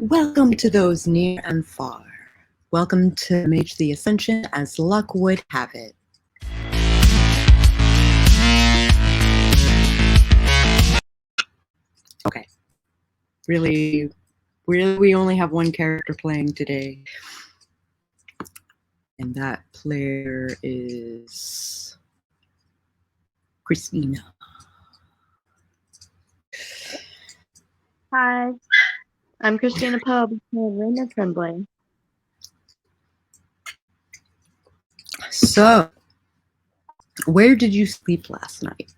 Welcome to those near and far. Welcome to Mage the Ascension as luck would have it. Okay. Really, we only have one character playing today. And that player is Christina. Hi, I'm Christina Poe, Raena Tremblay. So, where did you sleep last night?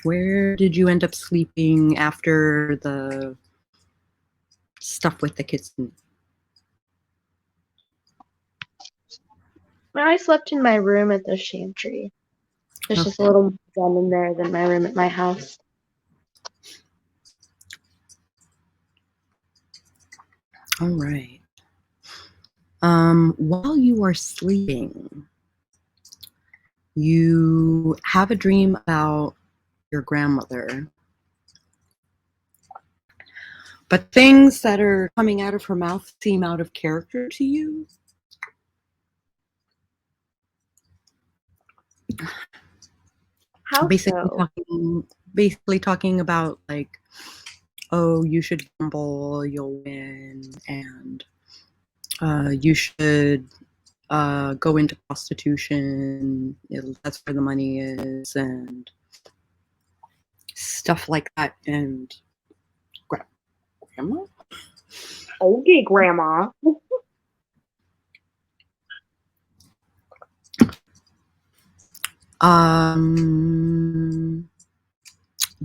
Where did you end up sleeping after the stuff with the kitchen? I slept in my room at the Chantry. There's just a little more fun in there than my room at my house. All right. While you are sleeping, you have a dream about your grandmother. But things that are coming out of her mouth seem out of character to you. How Basically talking about like, oh, you should gamble, you'll win, and you should go into prostitution. That's where the money is, and stuff like that. And grandma? Okay, Grandma.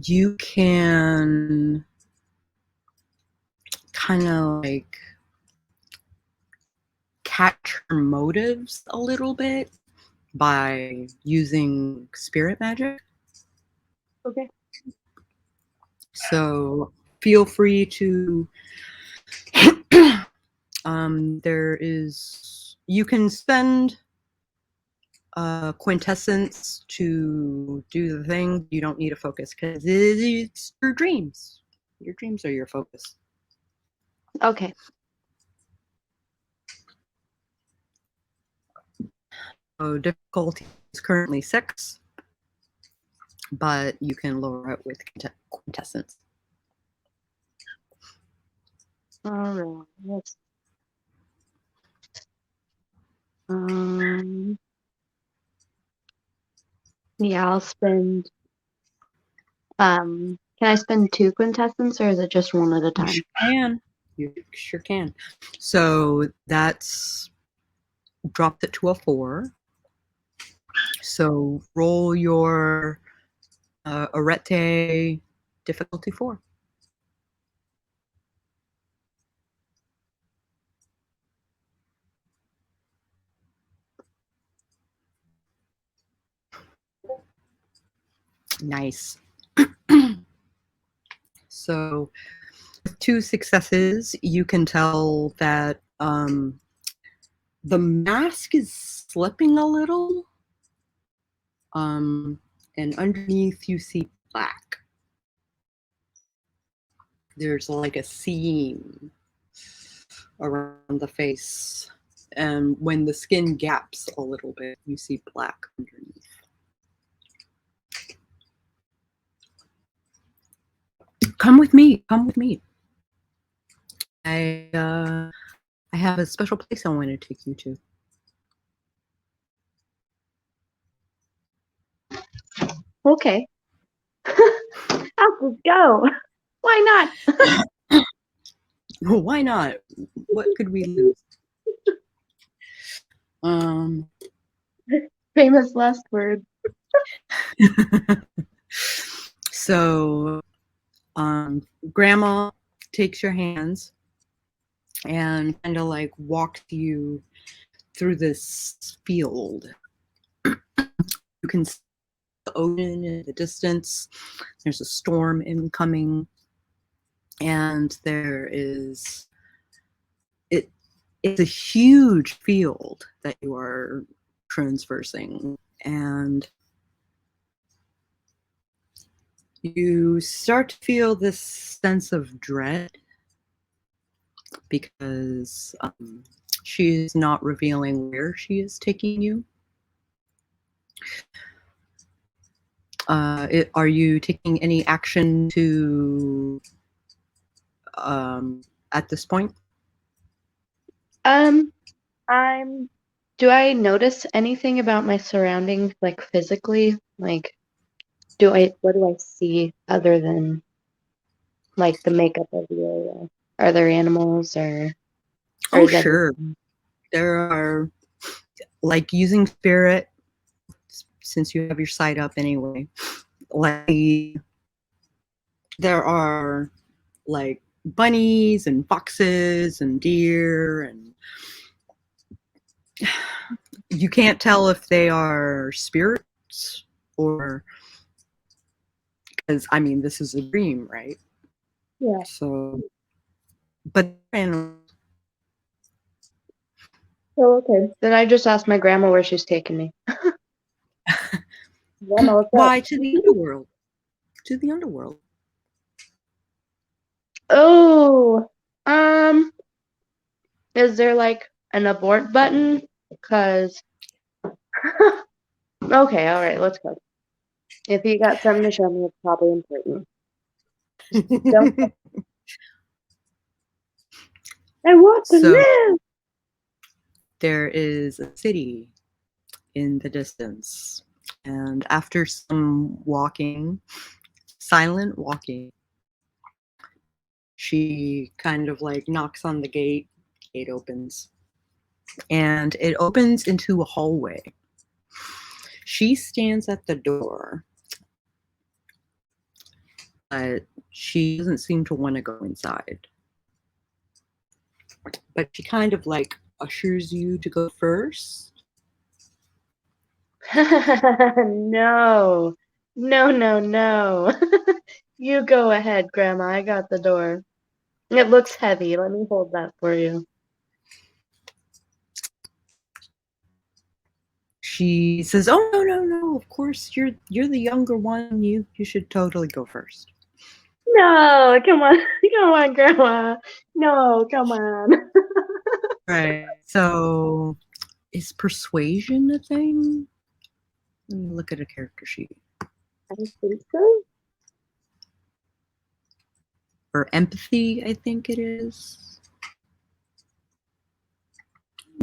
You can kind of like catch her motives a little bit by using spirit magic. Okay. So feel free to you can spend quintessence to do the thing. You don't need a focus because it's your dreams. Your dreams are your focus. Okay. So difficulty is currently 6, but you can lower it with quintessence. All right. Let's. Yeah, I'll spend. Can I spend 2 quintessence, or is it just one at a time? You sure can. So that's dropped it to a 4. So roll your Arete difficulty 4. Nice. So with 2 successes, you can tell that the mask is slipping a little. And underneath you see black. There's like a seam around the face. And when the skin gaps a little bit, you see black underneath. Come with me. Come with me. I have a special place I want to take you to. Okay. I'll just go. Why not? Why not? What could we lose? Famous last word. So, Grandma takes your hands and kind of like walks you through this field. You can see the ocean in the distance. There's a storm incoming, and it's a huge field that you are transversing, and you start to feel this sense of dread because she's not revealing where she is taking you. Are you taking any action to at this point? Do I notice anything about my surroundings, like physically? Like, what do I see other than like the makeup of the area? Are there animals or Oh, is sure. everything... There are, like, using spirit, since you have your sight up anyway, like, there are, like, bunnies and foxes and deer, and you can't tell if they are spirits or, because, I mean, this is a dream, right? Yeah. So, but animals. Oh, okay. Then I just asked my grandma where she's taking me. Grandma, what's up? Why, to the underworld? To the underworld. Oh, is there like an abort button? Because okay, all right, let's go. If you got something to show me, it's probably important. Don't. I want to So live. there is a city in the distance, and after some walking, silent walking, she kind of like knocks on the gate. Gate opens, and it opens into a hallway. She stands at the door, but she doesn't seem to want to go inside. But she kind of like ushers you to go first. No, no, no, no. You go ahead, Grandma. I got the door. It looks heavy. Let me hold that for you. She says, "Oh, no, no, no! Of course, you're the younger one. You should totally go first." No, come on, come on, Grandma. No, come on. Right. So, is persuasion a thing? Let me look at a character sheet. I think so. Or empathy, I think it is.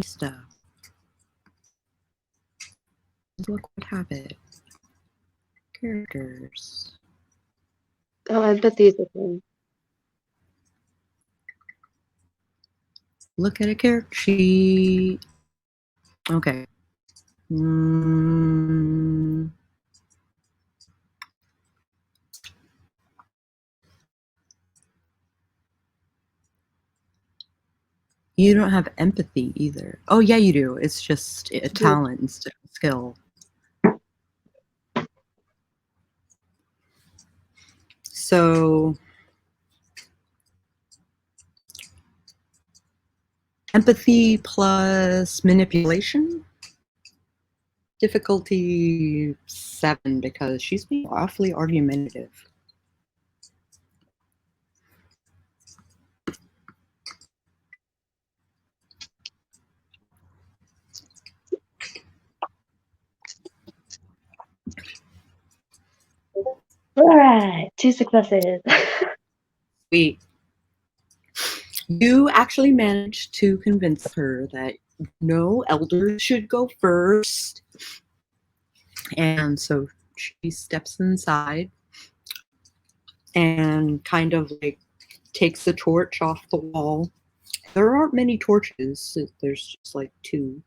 Stuff. Look what happened. Characters. Oh, empathy is a thing. Look at a character sheet. Okay. You don't have empathy either. Oh, yeah, you do. It's just a talent instead of skill. So, empathy plus manipulation. Difficulty 7 because she's being awfully argumentative. All right, 2 successes. Sweet. You actually managed to convince her that no, elders should go first. And so she steps inside and kind of like takes the torch off the wall. There aren't many torches, there's just like 2.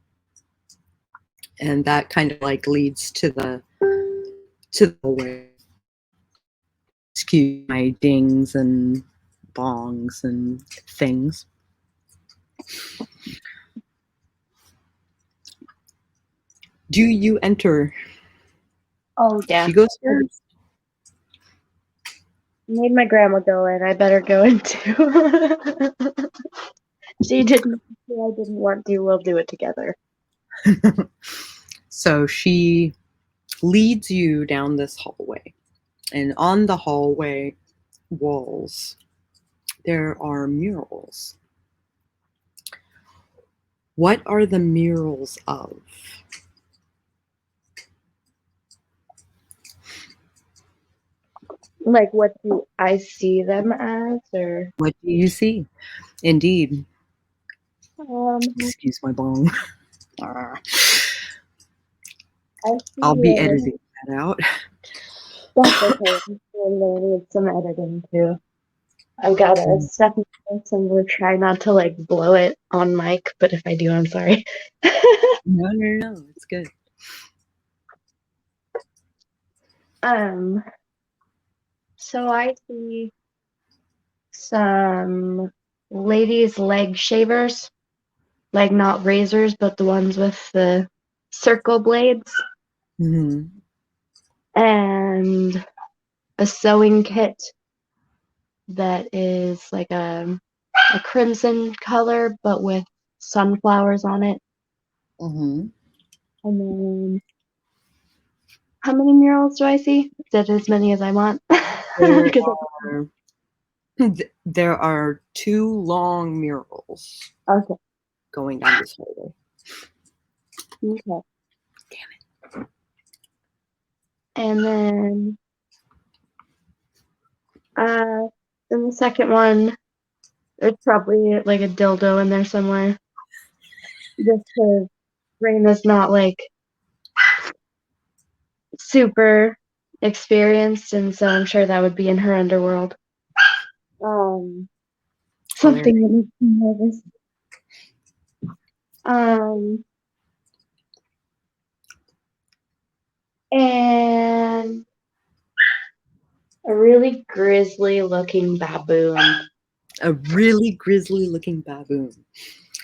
And that kind of like leads to the way. Excuse my dings and bongs and things. Do you enter? Oh, yeah. She goes first. Made my grandma go in. I better go in too. She didn't. I didn't want to. We'll do it together. So she leads you down this hallway. And on the hallway walls, there are murals. What are the murals of? Like, what do I see them as, or? What do you see? Indeed. Um, Excuse my bong. I I'll see. be editing that out. That's okay. I'm sure they need some editing too. I've got a second voice, and we're trying not to like blow it on mic. But if I do, I'm sorry. No, it's good. So I see some ladies' leg shavers, like not razors, but the ones with the circle blades, Mm-hmm. and a sewing kit that is like a crimson color, but with sunflowers on it. Mm-hmm. And then, how many murals do I see? Is that as many as I want? There 'Cause are there are 2 long murals okay, going down this hallway. okay. Damn it. And then, in the second one, there's probably like a dildo in there somewhere. Just because Raina's not like super experienced, and so I'm sure that would be in her underworld. Something that makes me nervous. And a really grisly looking baboon. A really grisly looking baboon.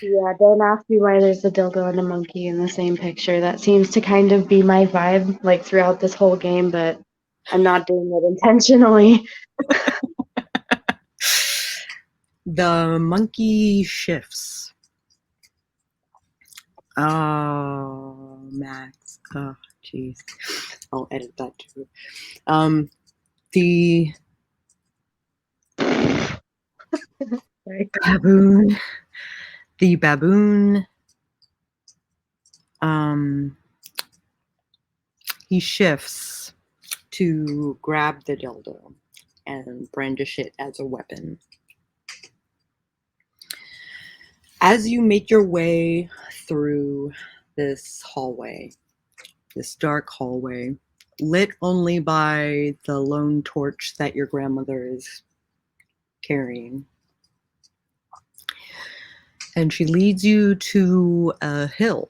Yeah, don't ask me why there's a dildo and a monkey in the same picture. That seems to kind of be my vibe, like throughout this whole game, but I'm not doing it intentionally. The monkey shifts. Oh, Max. Oh, jeez. I'll edit that too. The Sorry. baboon. The baboon. He shifts to grab the dildo and brandish it as a weapon. As you make your way through this hallway, this dark hallway, lit only by the lone torch that your grandmother is carrying, and she leads you to a hill,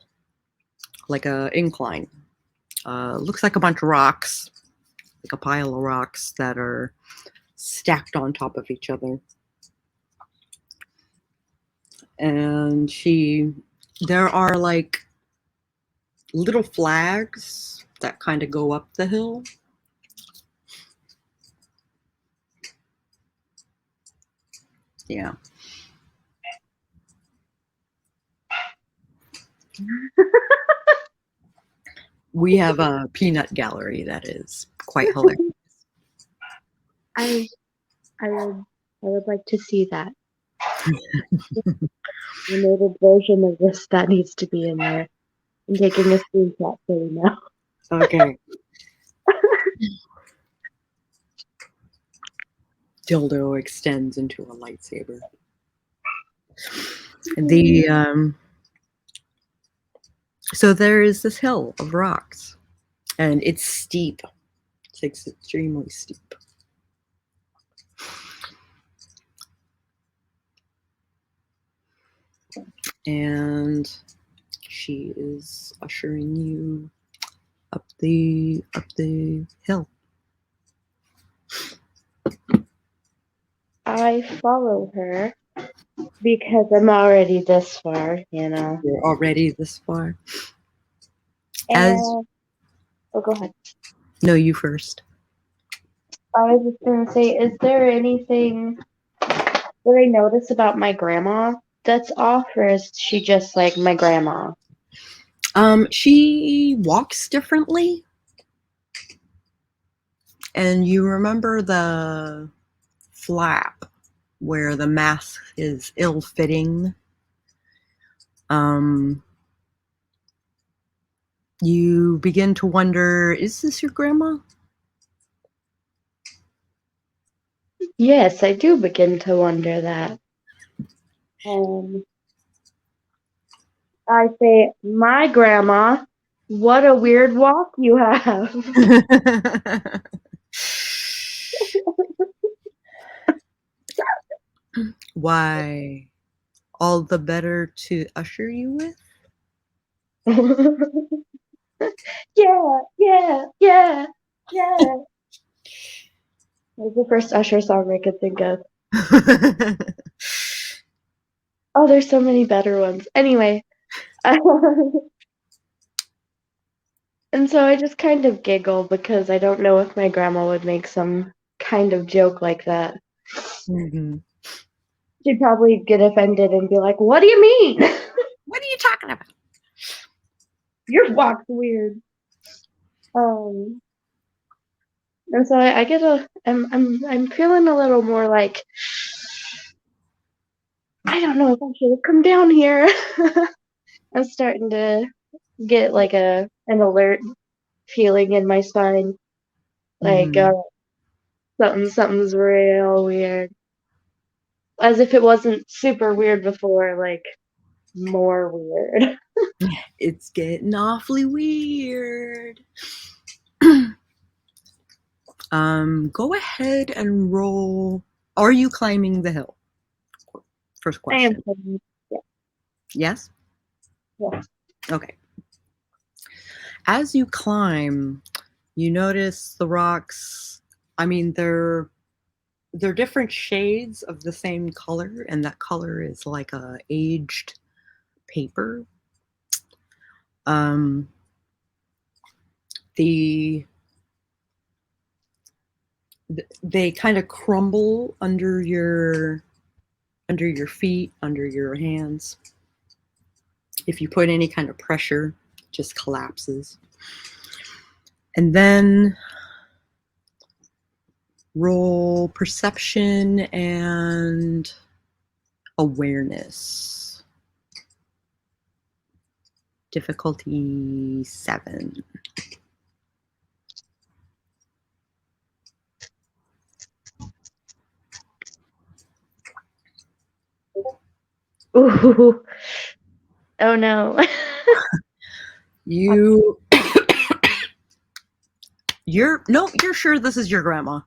like a incline. Looks like a bunch of rocks, like a pile of rocks that are stacked on top of each other. And there are like little flags that kind of go up the hill. Yeah. We have a peanut gallery that is quite hilarious. I would like to see that. The native version of this that needs to be in there. I'm taking a screenshot so we know. Okay. Dildo extends into a lightsaber. So there is this hill of rocks, and it's steep. It's extremely steep. And she is ushering you up the hill. I follow her because I'm already this far, you know. You're already this far. Oh, go ahead. No, you first. I was just gonna say, is there anything that I notice about my grandma that's off, or is she just like my grandma? She walks differently. And you remember the flap where the mask is ill-fitting? You begin to wonder, is this your grandma? Yes, I do begin to wonder that. I say, my grandma, what a weird walk you have. Why, all the better to usher you with? Yeah, yeah, yeah, yeah. That's the first Usher song I could think of. Oh, there's so many better ones. Anyway. And so I just kind of giggle because I don't know if my grandma would make some kind of joke like that. Mm-hmm. She'd probably get offended and be like, "What do you mean? What are you talking about?" Your walk's weird." And so I get I'm feeling a little more like, I don't know if I should have come down here. I'm starting to get like an alert feeling in my spine, like Mm-hmm. something's real weird, as if it wasn't super weird before, like more weird. It's getting awfully weird. Go ahead and roll. Are you climbing the hill? First I am. question. Yes? Yeah. Okay. As you climb, you notice the rocks. I mean, they're different shades of the same color, and that color is like a aged paper. Um, the they kind of crumble under your feet, under your hands. If you put any kind of pressure, it just collapses. And then roll perception and awareness. Difficulty 7. Ooh. Oh no. You're sure this is your grandma.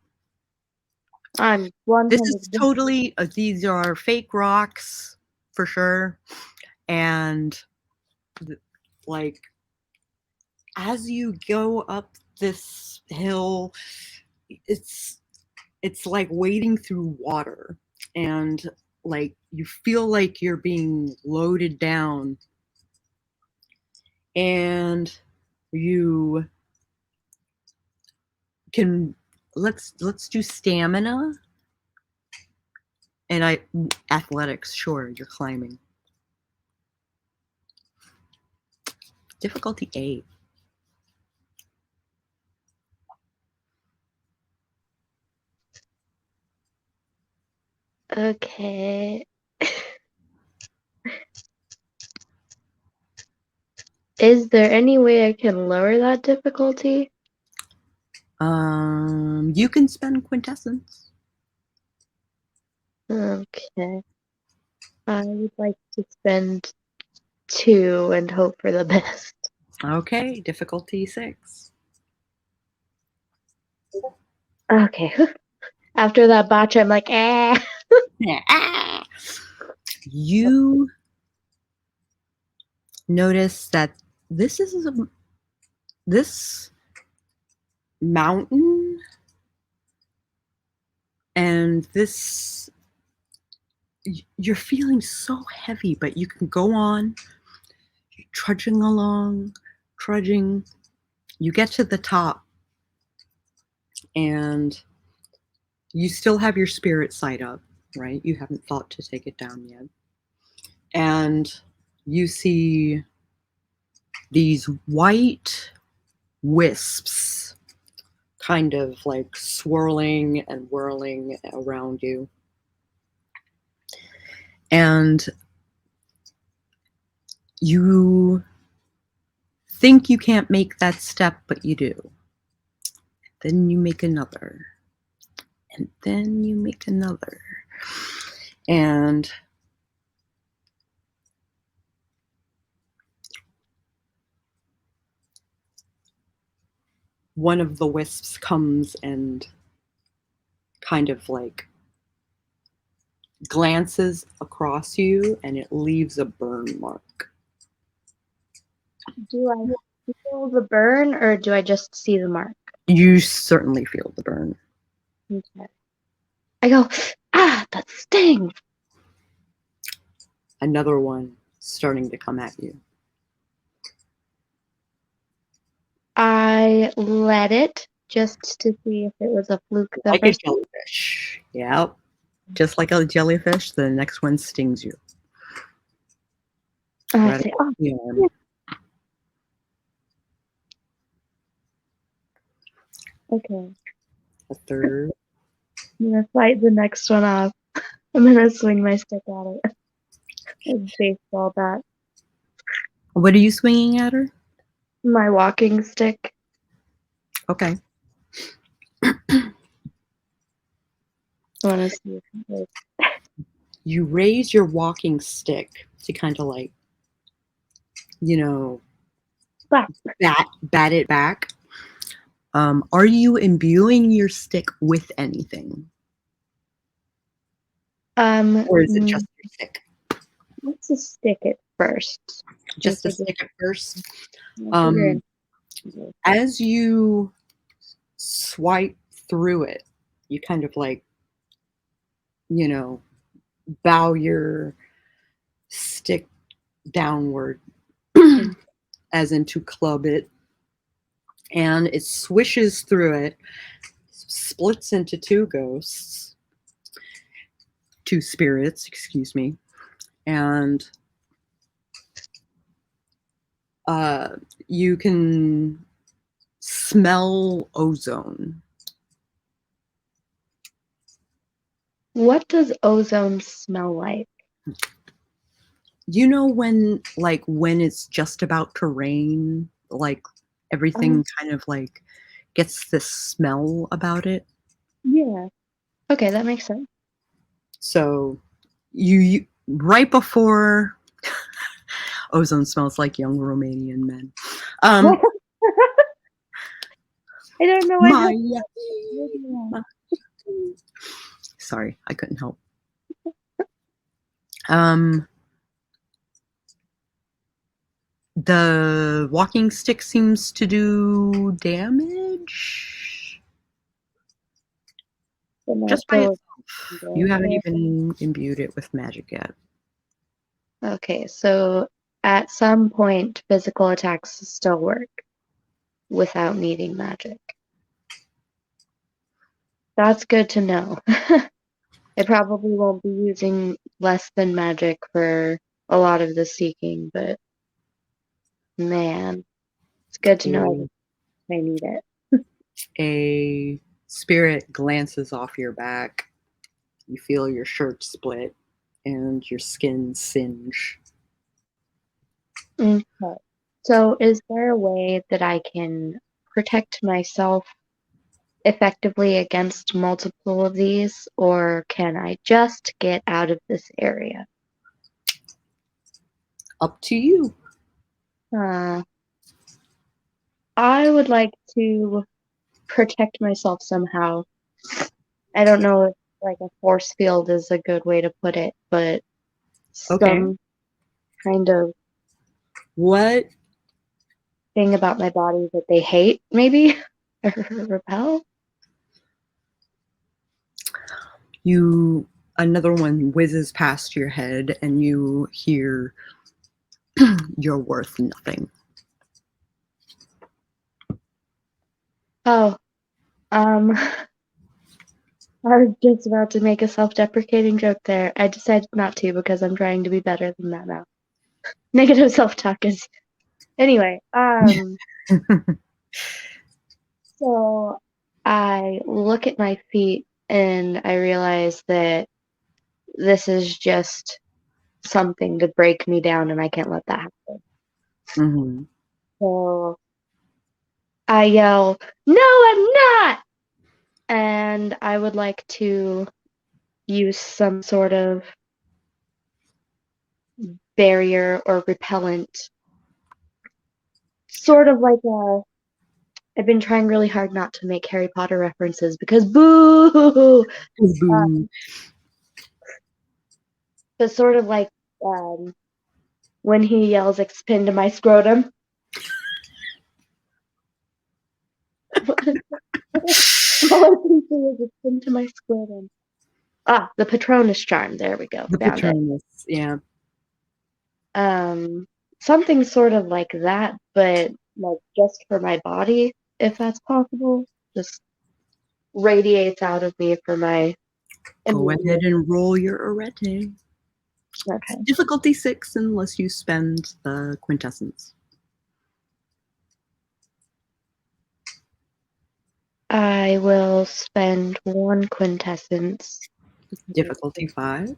I'm This is 100%. totally these are fake rocks for sure. And like as you go up this hill, it's like wading through water, and like you feel like you're being loaded down, and you can let's do stamina and athletics. Sure, you're climbing. Difficulty 8. Okay. Is there any way I can lower that difficulty? You can spend quintessence. Okay. I would like to spend 2 and hope for the best. Okay, difficulty 6. Okay. After that botch, I'm like, eh. You notice that this mountain and you're feeling so heavy, but you can go on trudging along, trudging. You get to the top and you still have your spirit sight up, right? You haven't thought to take it down yet. And you see these white wisps kind of like swirling and whirling around you. And You think you can't make that step, but you do. Then you make another. And then you make another. And one of the wisps comes and kind of like glances across you, and it leaves a burn mark. Do I feel the burn, or do I just see the mark? You certainly feel the burn. Okay. I go, that stings. Another one starting to come at you. I let it just to see if it was a fluke. Like a jellyfish. Yep. Just like a jellyfish, the next one stings you. I say, the arm. Okay. A third. I'm gonna fight the next one off. I'm gonna swing my stick at it. A baseball bat. What are you swinging at her? My walking stick. Okay. I want to see if it works. You raise your walking stick to kind of like, bat it back. Are you imbuing your stick with anything? Or is it just your stick? Let's just stick it first. Just a stick at first. Okay. As you swipe through it, you kind of like, bow your stick downward as in to club it, and it swishes through it, splits into two spirits, excuse me, and you can smell ozone. What does ozone smell like? You know when it's just about to rain, like everything kind of like gets this smell about it? Yeah. Okay, that makes sense. So you right before ozone smells like young Romanian men. I don't know why. Sorry, I couldn't help. The walking stick seems to do damage. Just by itself. You haven't even imbued it with magic yet. Okay, so at some point, physical attacks still work without needing magic. That's good to know. I probably won't be using less than magic for a lot of the seeking, but man, it's good to know I need it. A spirit glances off your back. You feel your shirt split and your skin singe. Okay. So is there a way that I can protect myself effectively against multiple of these, or can I just get out of this area? Up to you. I would like to protect myself somehow. I don't know if like a force field is a good way to put it, but some kind of what thing about my body that they hate, maybe, or repel. Another one whizzes past your head, and you hear, "You're worth nothing." Oh, I was just about to make a self-deprecating joke there. I decided not to because I'm trying to be better than that now. Negative self-talk is... Anyway, so I look at my feet and I realize that this is just something to break me down, and I can't let that happen. Mm-hmm. So I yell, "No, I'm not!" And I would like to use some sort of barrier or repellent. Sort of like a. I've been trying really hard not to make Harry Potter references because boo! Boo. But sort of like when he yells, "Expend to my scrotum." All I can say is "expend to my scrotum." Ah, the Patronus charm. There we go. The Found it. Patronus, yeah. Something sort of like that, but like just for my body, if that's possible. Just radiates out of me for my Go ahead immediate. and roll your Arete. Okay. Difficulty 6 unless you spend the quintessence. I will spend 1 quintessence. Difficulty 5.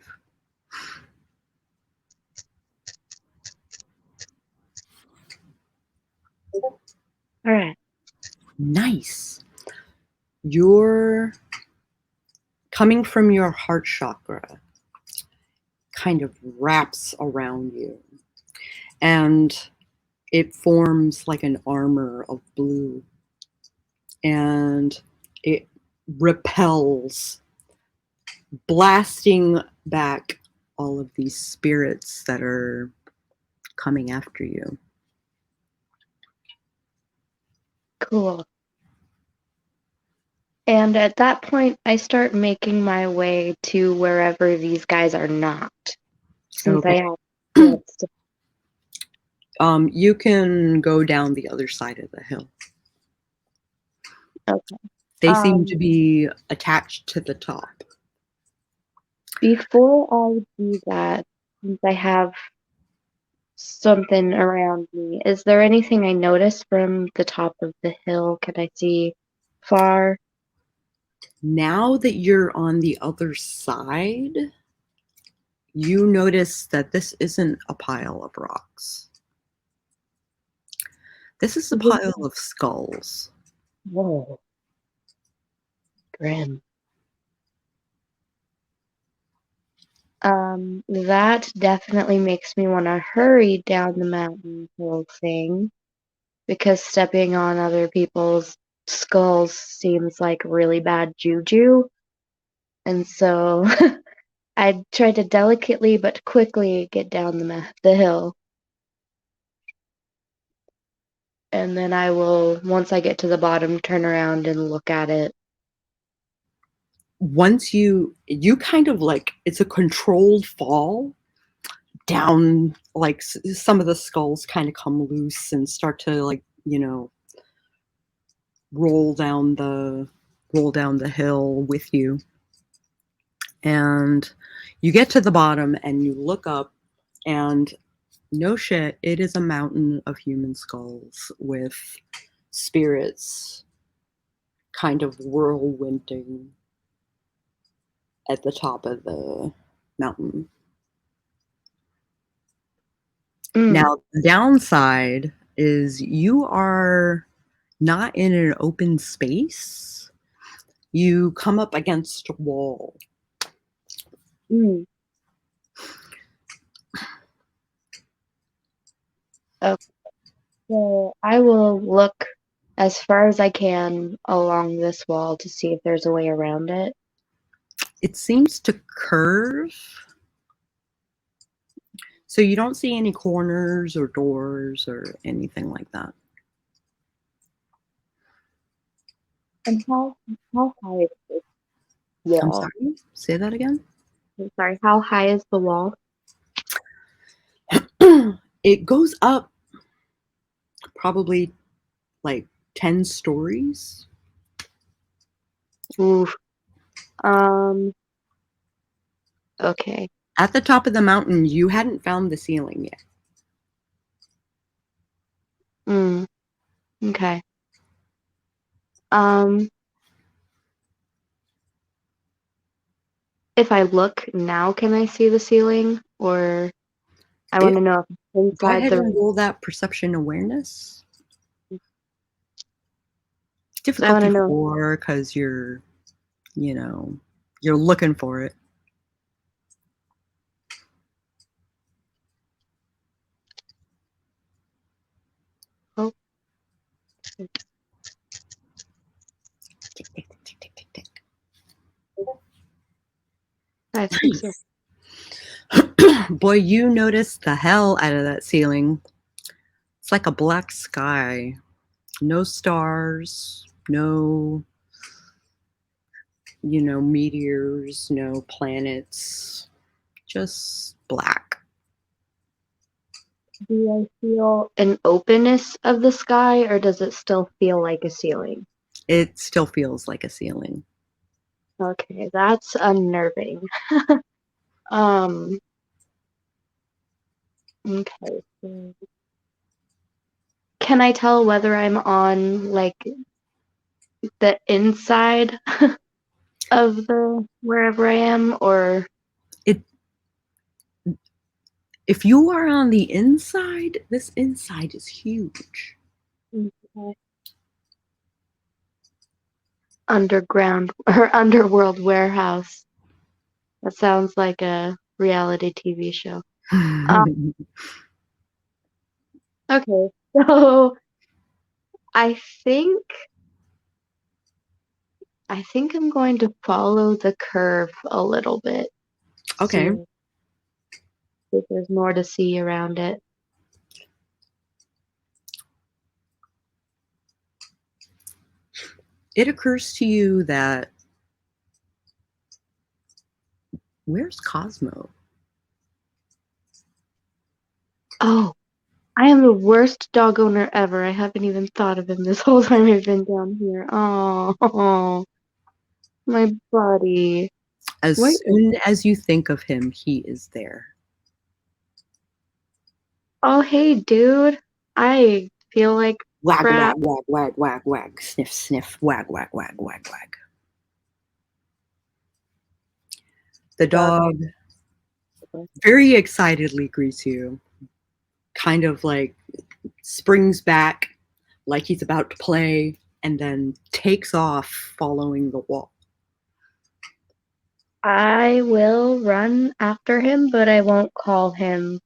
All right. Nice. You're coming from your heart chakra, kind of wraps around you, and it forms like an armor of blue, and it repels, blasting back all of these spirits that are coming after you. Cool. And at that point, I start making my way to wherever these guys are not, since I Okay. have chance to. You can go down the other side of the hill. Okay. They seem to be attached to the top. Before I do that, since I have something around me, is there anything I notice from the top of the hill? Can I see far? Now that you're on the other side, you notice that this isn't a pile of rocks. This is a pile of skulls. Whoa. Grim. That definitely makes me want to hurry down the mountain hill thing, because stepping on other people's skulls seems like really bad juju. And so I try to delicately but quickly get down the hill. And then I will, once I get to the bottom, turn around and look at it. Once you kind of like, it's a controlled fall down, like some of the skulls kind of come loose and start to, like, roll down the hill with you. And you get to the bottom and you look up, and no shit, it is a mountain of human skulls with spirits kind of whirlwinding at the top of the mountain. Now, the downside is you are not in an open space. You come up against a wall. Okay. So I will look as far as I can along this wall to see if there's a way around it. It seems to curve. So you don't see any corners or doors or anything like that. And how high is this I'm wall? sorry, say that again. I'm sorry, how high is the wall? It goes up probably like 10 stories. Oof. Okay. At the top of the mountain, you hadn't found the ceiling yet. Okay. If I look now, can I see the ceiling? Or I want to know if it's Go inside ahead the and roll that perception awareness. I want to Difficulty know. 4 because you're looking for it. Oh. Tick, tick, tick, tick, tick, tick, tick. 5, 6, Nice. Boy, you noticed the hell out of that ceiling. It's like a black sky. No stars, no, meteors, no planets. Just black. Do I feel an openness of the sky, or does it still feel like a ceiling? It still feels like a ceiling. Okay, that's unnerving. Okay. So can I tell whether I'm on like the inside of the wherever I am, or If you are on the inside, this inside is huge. underground or underworld warehouse? That sounds like a reality TV show. Okay, so I think I'm going to follow the curve a little bit. Okay. See if there's more to see around it. It occurs to you that where's Cosmo? Oh, I am the worst dog owner ever. I haven't even thought of him this whole time I've been down here. Oh, my buddy. As Wait. soon as you think of him, he is there. Oh, hey, dude. I feel like Wag, crap. wag, wag, wag, wag, wag. Sniff, sniff. Wag, wag, wag, wag, wag. The dog very excitedly greets you, kind of like springs back like he's about to play, and then takes off following the wall. I will run after him, but I won't call him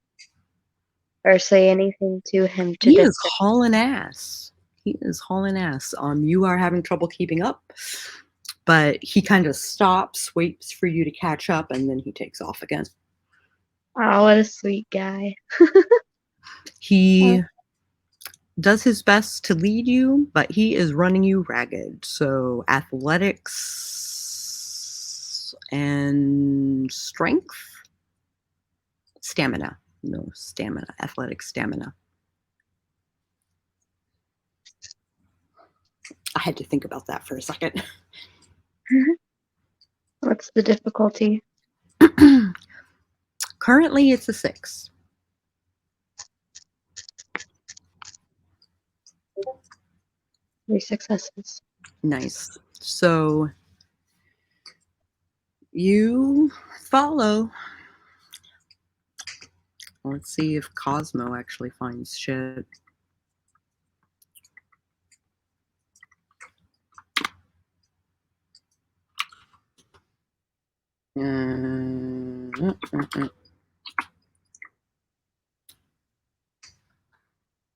or say anything to him to He is distract. hauling ass. He is hauling ass. You are having trouble keeping up, but he kind of stops, waits for you to catch up, and then he takes off again. Oh, what a sweet guy. He does his best to lead you, but he is running you ragged. So athletics and strength, stamina. No, stamina. Athletics, stamina. I had to think about that for a second. What's the difficulty? Currently, it's a 6. 3 successes. Nice. So you follow. Let's see if Cosmo actually finds shit.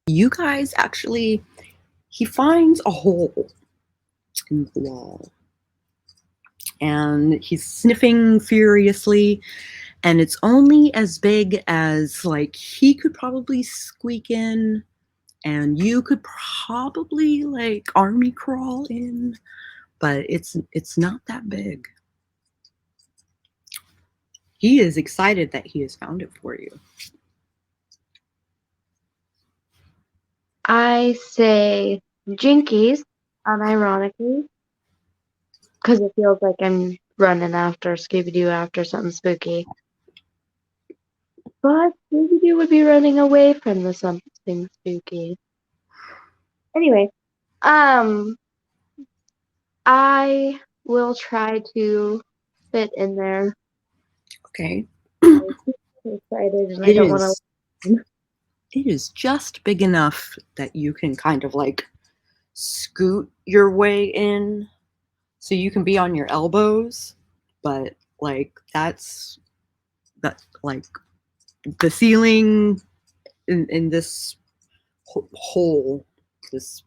You guys actually, he finds a hole in the wall. And he's sniffing furiously, and it's only as big as like he could probably squeak in, and you could probably like army crawl in, but it's not that big. He is excited that he has found it for you. I say jinkies, unironically, because it feels like I'm running after Scooby-Doo after something spooky. But Scooby-Doo would be running away from the something spooky. Anyway, I will try to fit in there. Okay. I'm super excited, and I It don't want to. is It is just big enough that you can kind of like scoot your way in, so you can be on your elbows, but like that's that like the ceiling in this hole, this,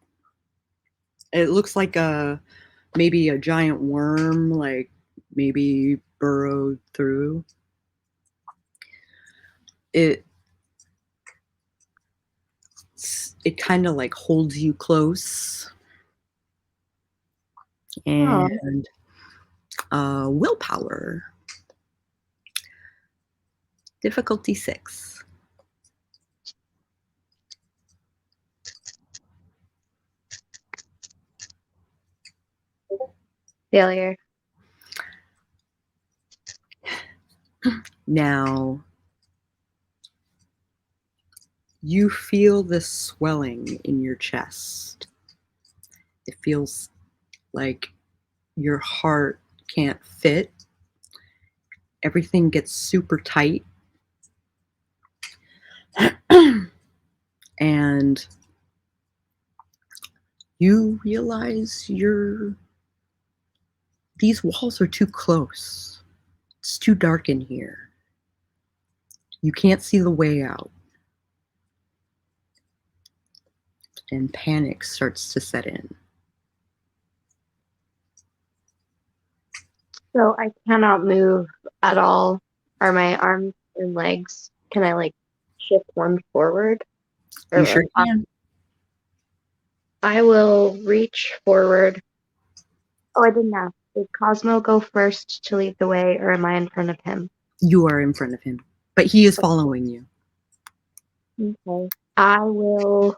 it looks like maybe a giant worm, like maybe burrowed through it. It kind of like holds you close. And willpower, difficulty 6. Failure. Now you feel this swelling in your chest. It feels like your heart can't fit. Everything gets super tight. And you realize these walls are too close. It's too dark in here. You can't see the way out. And panic starts to set in. So I cannot move at all. Are my arms and legs, can I like shift one forward? You sure can. I will reach forward. Oh, I didn't ask. Did Cosmo go first to lead the way, or am I in front of him? You are in front of him, but he is following you. Okay. I will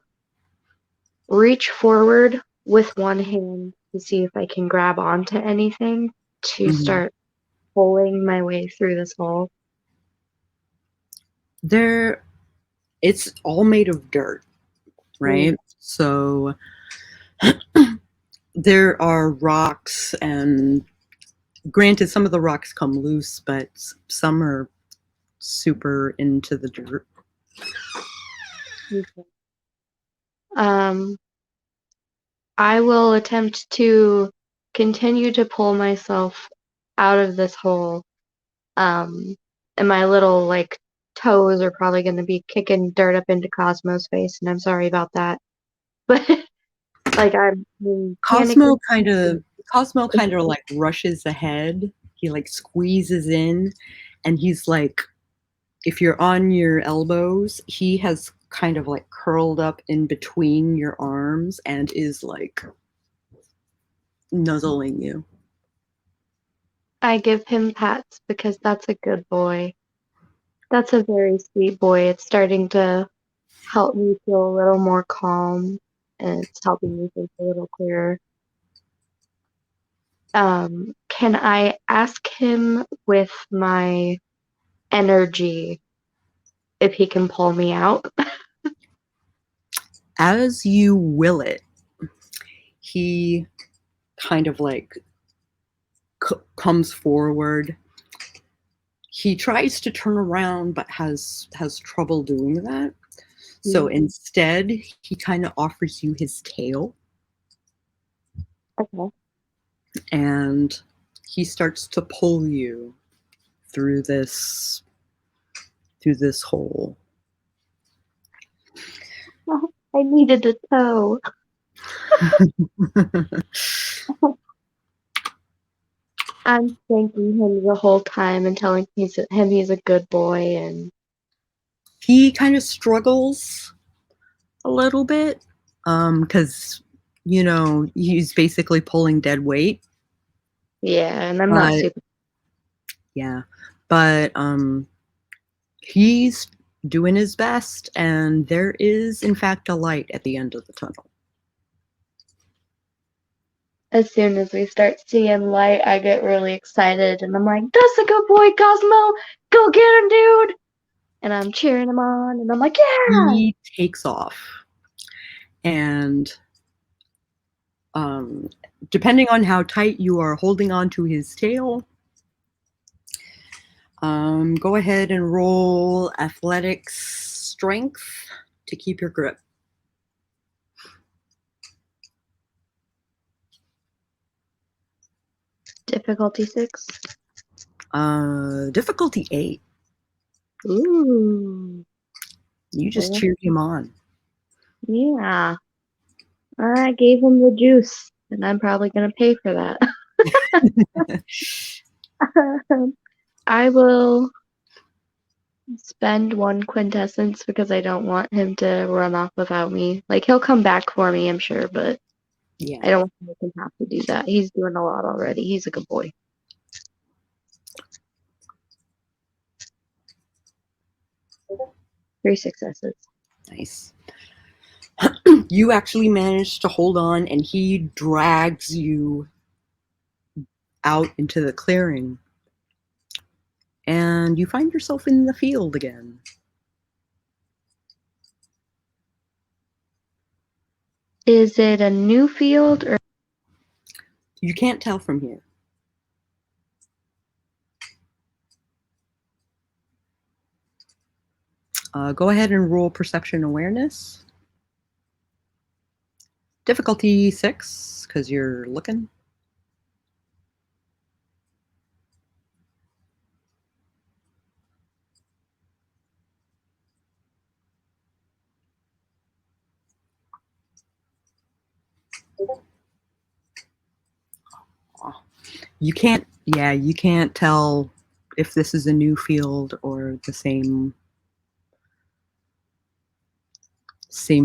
reach forward with one hand to see if I can grab onto anything to start pulling my way through this hole. It's all made of dirt, right? So there are rocks, and granted, some of the rocks come loose, but some are super into the dirt. Okay. I will attempt to continue to pull myself out of this hole. And my little like toes are probably going to be kicking dirt up into Cosmo's face, and I'm sorry about that. But like I'm Cosmo kind of like rushes ahead. He like squeezes in, and he's like, if you're on your elbows, he has kind of like curled up in between your arms and is like nuzzling you. I give him pats because that's a good boy. That's a very sweet boy. It's starting to help me feel a little more calm, and it's helping me think a little clearer. Can I ask him with my energy if he can pull me out? As you will it, he kind of like comes forward. He tries to turn around, but has trouble doing that. So instead, he kind of offers you his tail. Okay. And he starts to pull you through this hole. I needed a toe. I'm thanking him the whole time and telling he's a good boy, and he kind of struggles a little bit because he's basically pulling dead weight. Yeah, and I'm not super. Yeah, but he's doing his best, and there is in fact a light at the end of the tunnel. As soon as we start seeing light, I get really excited, and I'm like, "That's a good boy, Cosmo! Go get him, dude!" And I'm cheering him on, and I'm like, "Yeah!" He takes off, and depending on how tight you are holding on to his tail, go ahead and roll athletics strength to keep your grip. Difficulty 6. Difficulty 8. Ooh. You just cheered him on. Yeah. I gave him the juice, and I'm probably going to pay for that. I will spend 1 quintessence because I don't want him to run off without me. Like, he'll come back for me, I'm sure, but Yeah. I don't want him to have to do that. He's doing a lot already. He's a good boy. 3 successes. Nice. You actually managed to hold on, and he drags you out into the clearing. And you find yourself in the field again. Is it a new field or? You can't tell from here. Go ahead and roll perception awareness. Difficulty 6, because you're looking. You can't tell if this is a new field or the same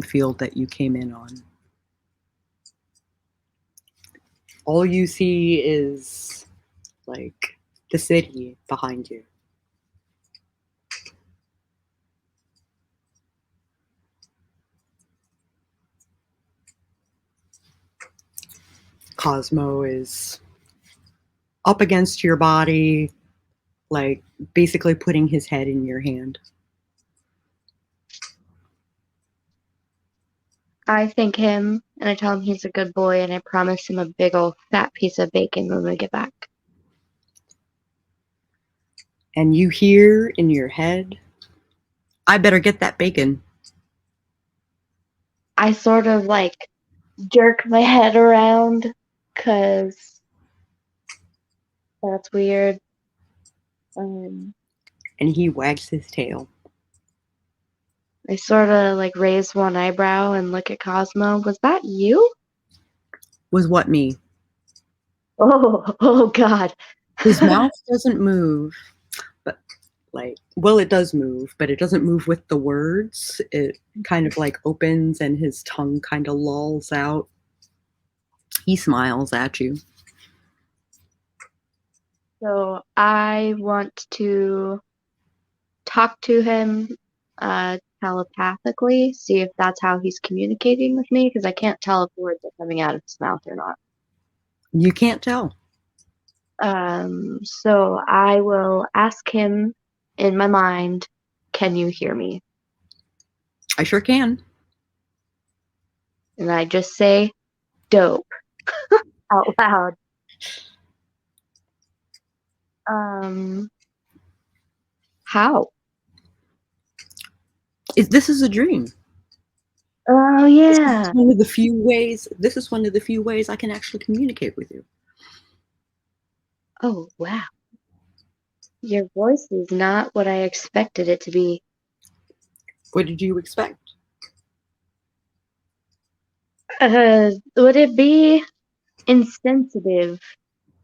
field that you came in on. All you see is like the city behind you. Cosmo is up against your body, like basically putting his head in your hand. I thank him and I tell him he's a good boy and I promise him a big old fat piece of bacon when we get back. And you hear in your head, I better get that bacon. I sort of like jerk my head around because that's weird. And he wags his tail. I sort of like raise one eyebrow and look at Cosmo. Was that you? Was what, me? Oh God. His mouth doesn't move, but it does move, but it doesn't move with the words. It kind of like opens and his tongue kind of lolls out. He smiles at you. So I want to talk to him telepathically, see if that's how he's communicating with me, because I can't tell if words are coming out of his mouth or not. You can't tell. So I will ask him in my mind, can you hear me? I sure can. And I just say, dope, out loud. How? This is a dream. Oh yeah. This is one of the few ways I can actually communicate with you. Oh wow. Your voice is not what I expected it to be. What did you expect? Would it be insensitive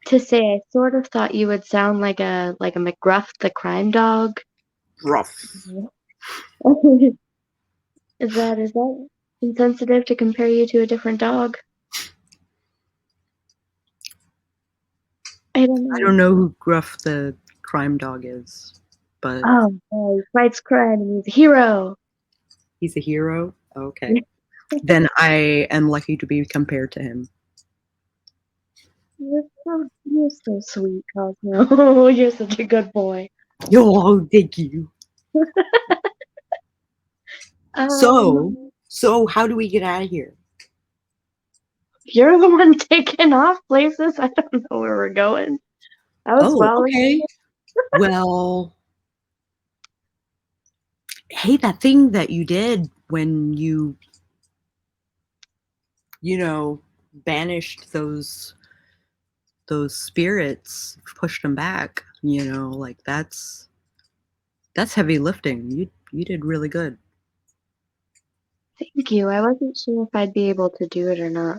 to say I sort of thought you would sound like a McGruff the crime dog? Rough. Is that insensitive to compare you to a different dog? I don't know. I don't know who Gruff the crime dog is, but Oh, he fights crime and he's a hero. he's a hero? Okay. Then I am lucky to be compared to him. You're so sweet, Cosmo. You're such a good boy. Oh, thank you. So how do we get out of here? You're the one taking off places. I don't know where we're going. I was following okay. you. Well, Hey, that thing that you did when banished those spirits, pushed them back, like that's heavy lifting. You did really good. Thank you. I wasn't sure if I'd be able to do it or not.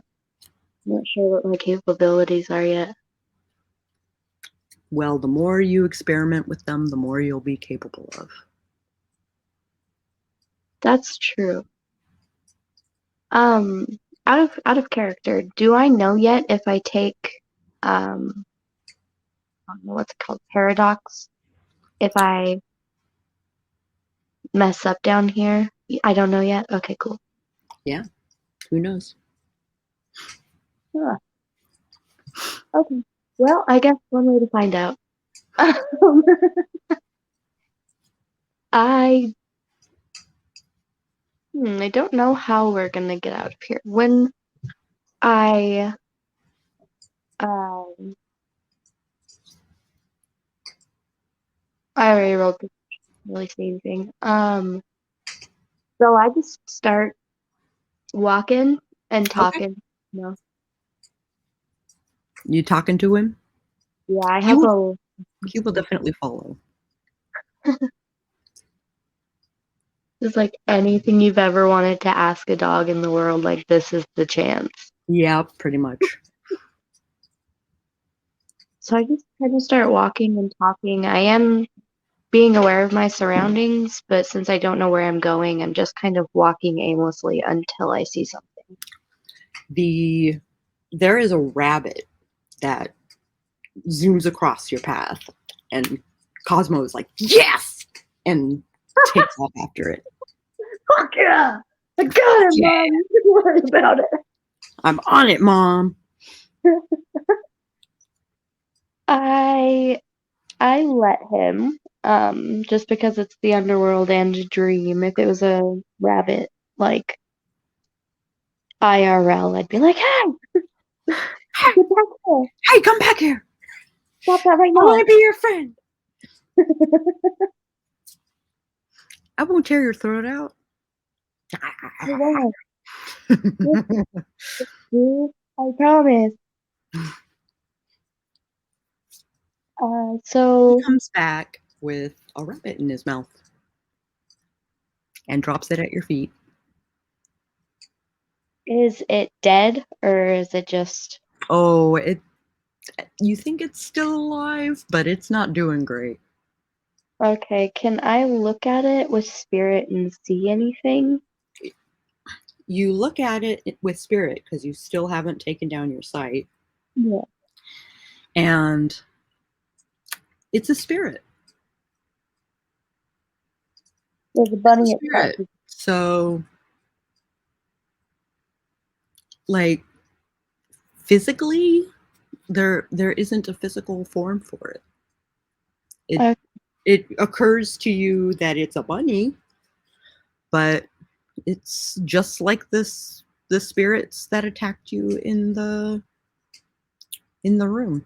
I'm not sure what my capabilities are yet. Well, the more you experiment with them, the more you'll be capable of. That's true. Out of character, do I know yet if I take I don't know what's it called, paradox? If I mess up down here? I don't know yet. Okay, cool. Yeah, who knows? Huh. Okay. Well, I guess one way to find out. I I don't know how we're gonna get out of here. When I um I already wrote this, really say anything. So I just start walking and Okay. talking. You know? You talking to him? Yeah, I He have will. a He will definitely follow. just like anything you've ever wanted to ask a dog in the world, like this is the chance. Yeah, pretty much. So I just kind of start walking and talking. I am being aware of my surroundings, but since I don't know where I'm going, I'm just kind of walking aimlessly until I see something. There is a rabbit that zooms across your path, and Cosmo is like, yes, and takes off after it. Fuck yeah! I got it, Yeah. Mom! Don't worry about it. I'm on it, Mom. I let him, just because it's the underworld and a dream. If it was a rabbit, like IRL, I'd be like, hey, Hey, get back here! hey, come back here. Stop that right I now! want to be your friend. I won't tear your throat out. You won't. Dude, I promise. He So comes back with a rabbit in his mouth and drops it at your feet. is it dead or is it just Oh, you think it's still alive, but it's not doing great. okay? Can I look at it with spirit and see anything? You look at it with spirit because you still haven't taken down your sight, Yeah. and it's a spirit. Well, the It's a bunny itself. spirit. So, like, physically, there isn't a physical form for it. It Uh, it occurs to you that it's a bunny, but it's just like the spirits that attacked you in the room.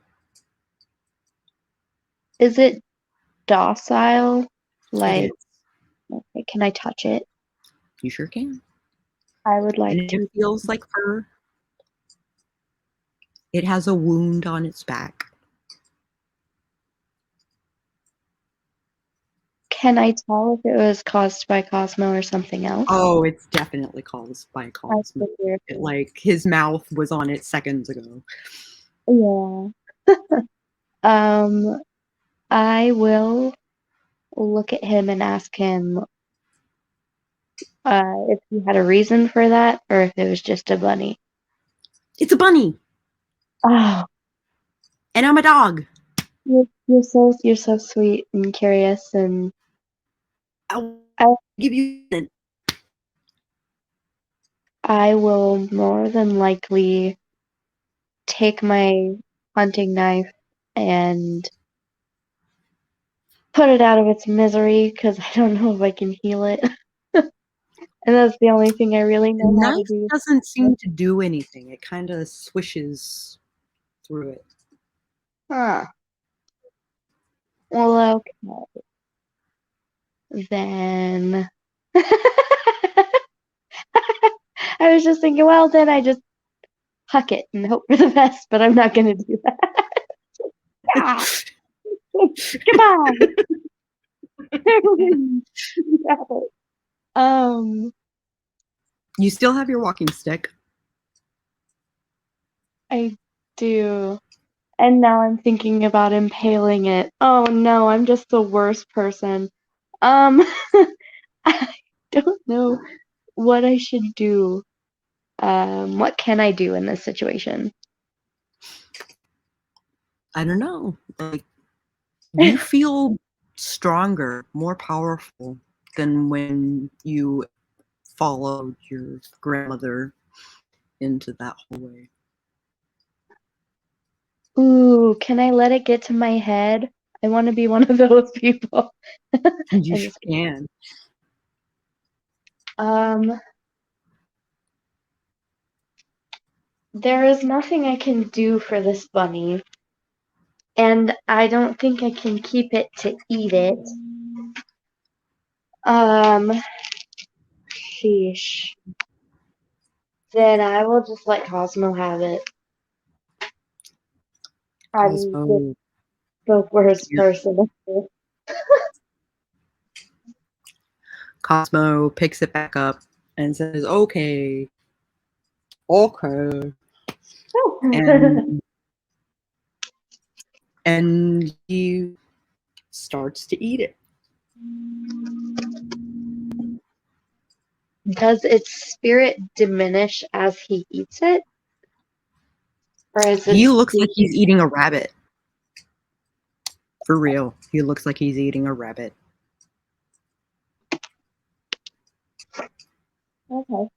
is it docile? It Like, is. okay, can I touch it? You sure can. I would like And it to. feels like fur. It has a wound on its back. Can I tell if it was caused by Cosmo or something else? Oh, it's definitely caused by I Cosmo. figured. Like his mouth was on it seconds ago. Yeah. Um, I will look at him and ask him if he had a reason for that or if it was just a bunny. It's a bunny, Oh, and I'm a dog. you're so sweet and curious, and I'll I give you. I will more than likely take my hunting knife and put it out of its misery because I don't know if I can heal it. And that's the only thing I really The know how to knife do. doesn't seem to do anything. It kind of swishes through it. Huh. Well, okay. Then I was just thinking, well, then I just huck it and hope for the best, but I'm not going to do that. Yeah. Goodbye. You still have your walking stick. I do. And now I'm thinking about impaling it. Oh no, I'm just the worst person. I don't know what I should do. What can I do in this situation? I don't know. Like, you feel stronger, more powerful than when you followed your grandmother into that hallway. Ooh, can I let it get to my head? I want to be one of those people. You I'm just kidding. can. There is nothing I can do for this bunny, and I don't think I can keep it to eat it. Sheesh. Then I will just let Cosmo have it. I'm Cosmo, the worst yeah. person. Cosmo picks it back up and says, okay. And he starts to eat it. Does its spirit diminish as he eats it? Or is it He looks like he's eating a rabbit. For real. He looks like he's eating a rabbit. okay?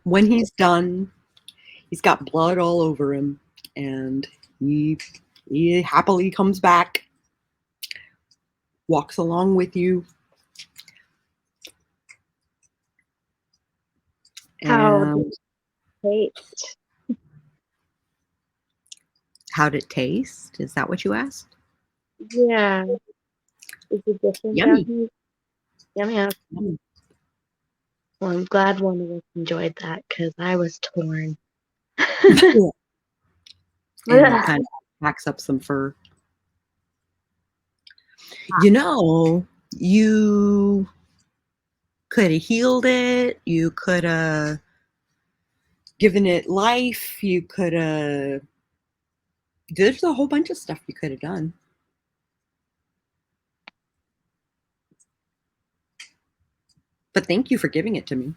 When he's done, he's got blood all over him, and he happily comes back, walks along with you. How And taste? how'd it taste? Is that what you asked? Yeah. Is it different down Yummy. here? Yummy. Yummy. Well, I'm glad one of us enjoyed that because I was torn. And it kind of packs up some fur. You know, you could have healed it. You could have given it life. You could have. There's a whole bunch of stuff you could have done. But thank you for giving it to me.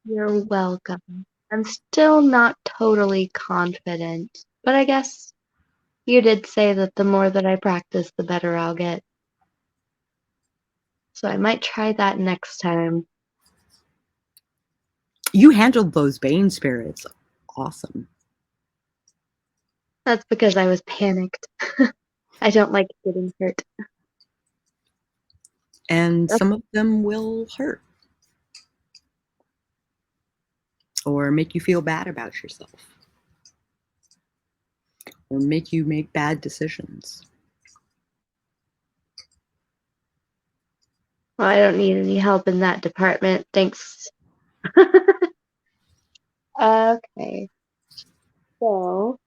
You're welcome. I'm still not totally confident, but I guess you did say that the more that I practice, the better I'll get. So I might try that next time. You handled those Bane spirits. Awesome. That's because I was panicked. I don't like getting hurt. And some of them will hurt. Or make you feel bad about yourself. Or make you make bad decisions. Well, I don't need any help in that department. Thanks. Okay. So,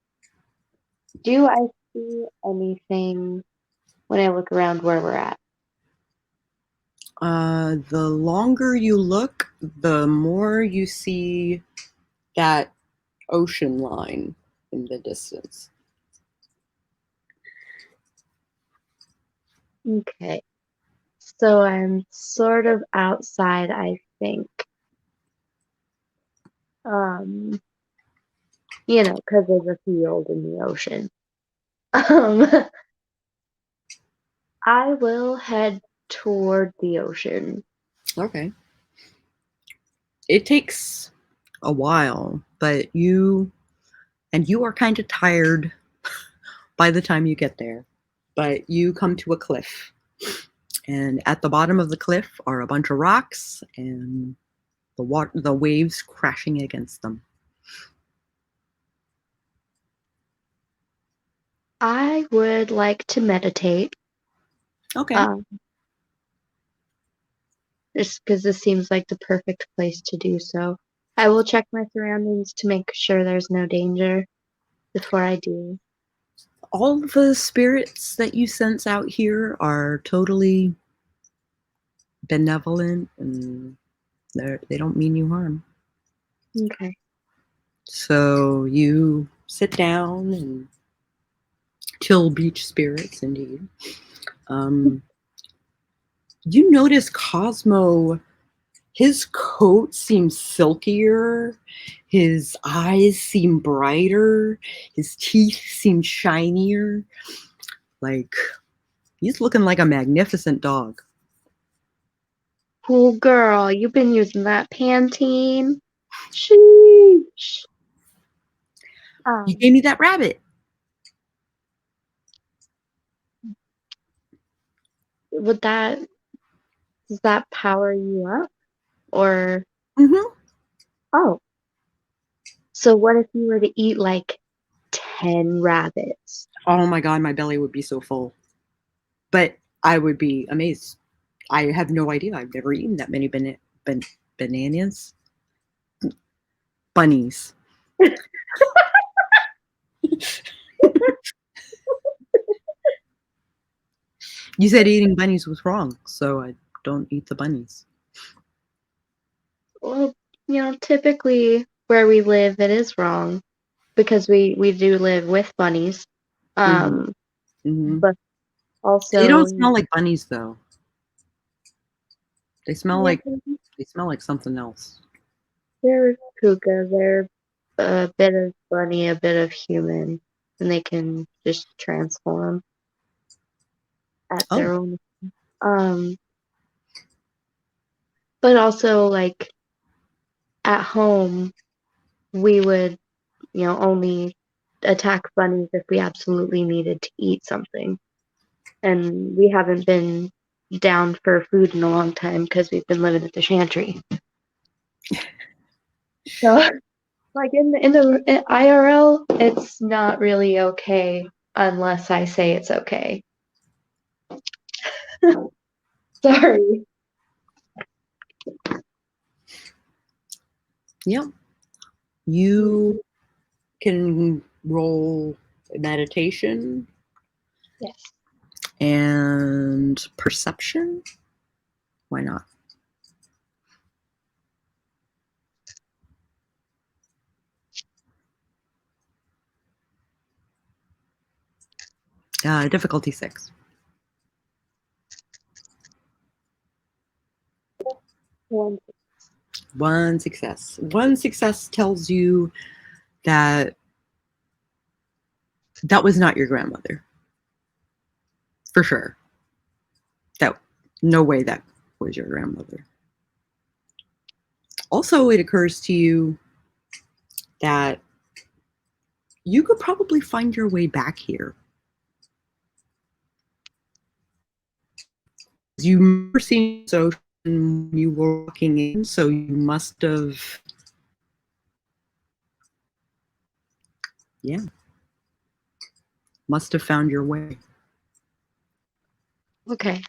do I see anything when I look around where we're at? The longer you look, the more you see that ocean line in the distance. Okay. So I'm sort of outside, I think. Because there's a field in the ocean. I will head toward the ocean. Okay. It takes a while, but you are kind of tired by the time you get there. But you come to a cliff. And at the bottom of the cliff are a bunch of rocks and the waves crashing against them. I would like to meditate. Okay. Just because this seems like the perfect place to do so. I will check my surroundings to make sure there's no danger before I do. All the spirits that you sense out here are totally benevolent, and they don't mean you harm. Okay. So you sit down and chill beach spirits, indeed. You notice Cosmo, his coat seems silkier, his eyes seem brighter, his teeth seem shinier. Like, he's looking like a magnificent dog. Cool girl, you've been using that Pantene? Sheesh. You gave me that rabbit. Does that power you up? Or, Mm-hmm. oh, so what if you were to eat like 10 rabbits? Oh my God, my belly would be so full. But I would be amazed. I have no idea. I've never eaten that many bananas. Bunnies. You said eating bunnies was wrong, so I don't eat the bunnies. Well, typically where we live, it is wrong because we do live with bunnies. Mm-hmm. Mm-hmm. But They also, don't smell like bunnies, though. They smell yeah, like something else. they're puka. They're a bit of bunny, a bit of human, and they can just transform at Oh, their own. Um, but also like at home, we would, only attack bunnies if we absolutely needed to eat something. And we haven't been down for food in a long time because we've been living at the Chantry. So, like in IRL, it's not really okay unless I say it's okay. Sorry. yeah. You can roll meditation Yes. and perception. Why not? Difficulty 6. One. One success. One success tells you that that was not your grandmother. For sure. That no way that was your grandmother. Also, it occurs to you that you could probably find your way back here. You remember seeing this ocean when you were walking in, so you must have, must have found your way. Okay.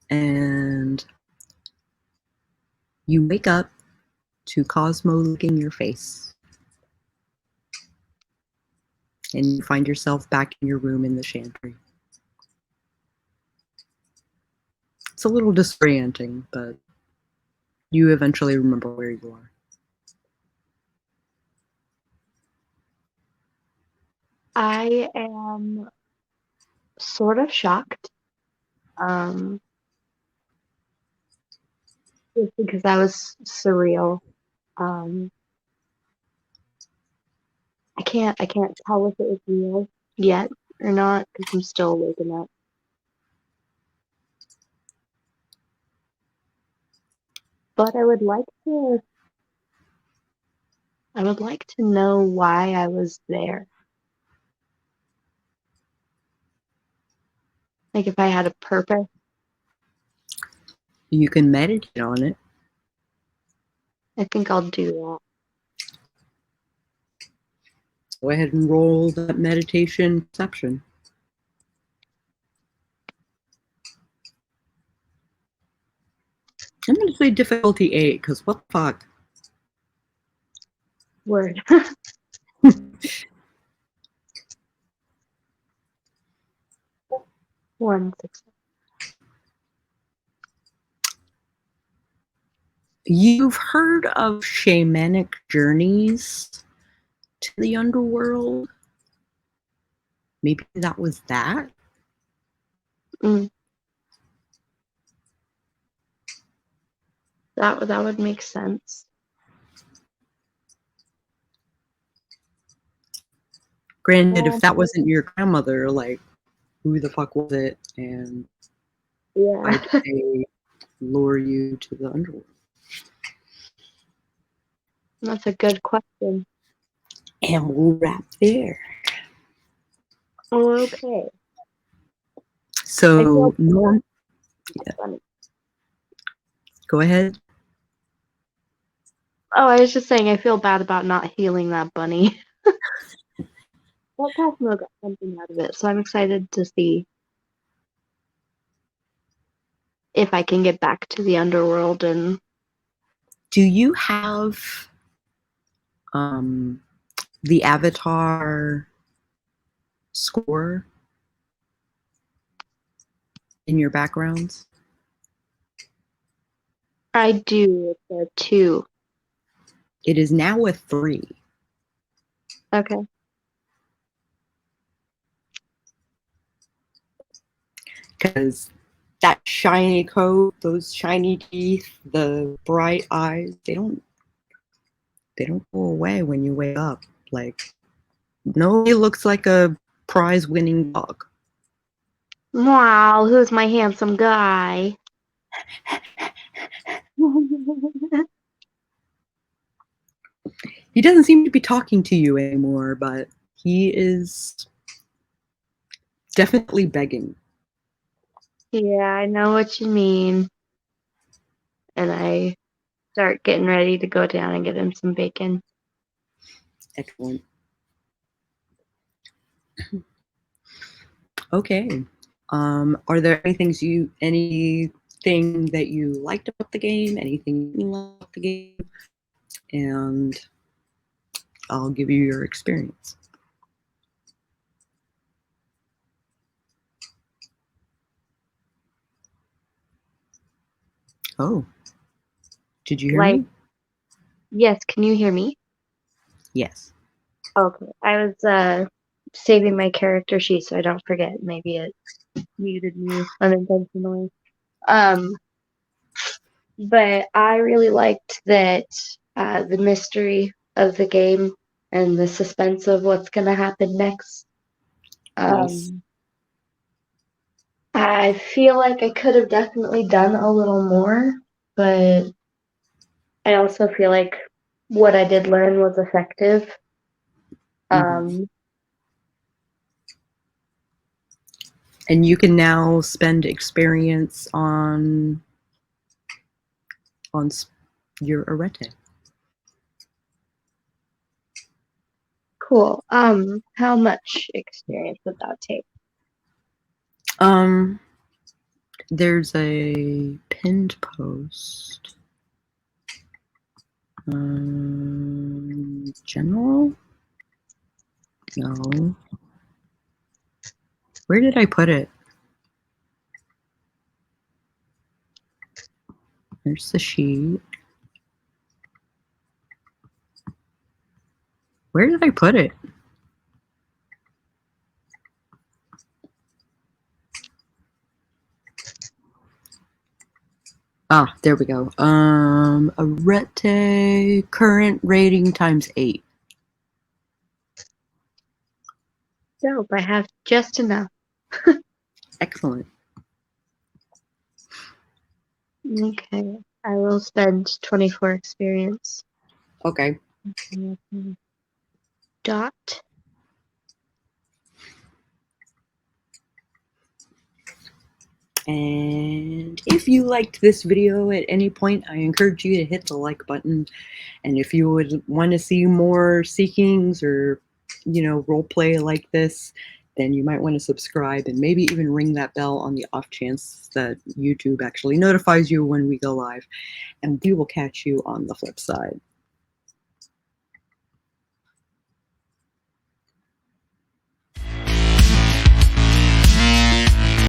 And you wake up to Cosmo licking your face. And you find yourself back in your room in the Chantry. It's a little disorienting, but you eventually remember where you are. I am sort of shocked. Just because that was surreal. I can't tell if it was real yet or not because I'm still waking up. But I would like to know why I was there. Like if I had a purpose. You can meditate on it. I think I'll do that. Go ahead and roll that meditation perception. I'm going to say difficulty 8, because what the fuck? Word. 1 6. You've heard of shamanic journeys to the underworld? Maybe that was that? That would make sense. Granted, if that wasn't your grandmother, like, who the fuck was it? And why did they lure you to the underworld? That's a good question. And we'll wrap there. Okay. So, Funny. Go ahead. Oh, I was just saying I feel bad about not healing that bunny. That Cosmo got something out of it, so I'm excited to see if I can get back to the underworld. And do you have the avatar score in your backgrounds? I do. It's a 2. It is now a 3. Okay. Because that shiny coat, those shiny teeth, the bright eyes, they don't go away when you wake up. Like, nobody looks like a prize-winning dog. Wow, who's my handsome guy? He doesn't seem to be talking to you anymore, but he is definitely begging. Yeah, I know what you mean. And I start getting ready to go down and get him some bacon. Excellent. Okay. Are there anything that you liked about the game? Anything you liked about the game? And I'll give you your experience. Oh, did you hear me? Yes, can you hear me? Yes. Okay, I was saving my character sheet so I don't forget. Maybe it muted me unintentionally. But I really liked that the mystery of the game and the suspense of what's going to happen next. Nice. I feel like I could have definitely done a little more, but I also feel like what I did learn was effective. And you can now spend experience on your Arete. Cool. How much experience would that take? There's a pinned post. General? No. Where did I put it? There's the sheet. Where did I put it? Ah, there we go. Arete current rating times 8. Dope. I have just enough. Excellent. Okay. I will spend 24 experience. Okay. Dot. And if you liked this video at any point, I encourage you to hit the like button. And if you would want to see more seekings or, you know, role play like this, then you might want to subscribe and maybe even ring that bell on the off chance that YouTube actually notifies you when we go live. And we will catch you on the flip side.